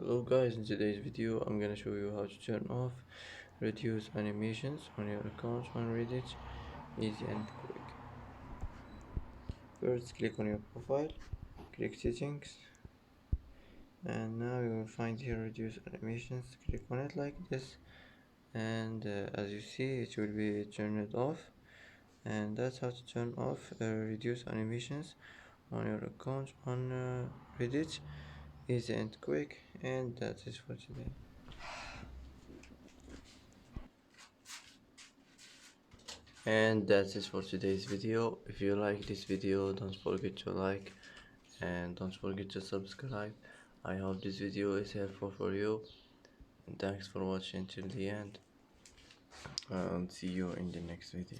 Hello guys, in today's video I'm gonna show you how to turn off reduce animations on your account on Reddit. Easy and quick. First click on your profile, click settings, and now you will find here reduce animations. Click on it like this, and as you see it will be turned off, and that's how to turn off reduce animations on your account on Reddit. Easy and quick, and that's it for today. And that's it for today's video. If you like this video, don't forget to like and don't forget to subscribe. I hope this video is helpful for you, and thanks for watching till the end, and see you in the next video.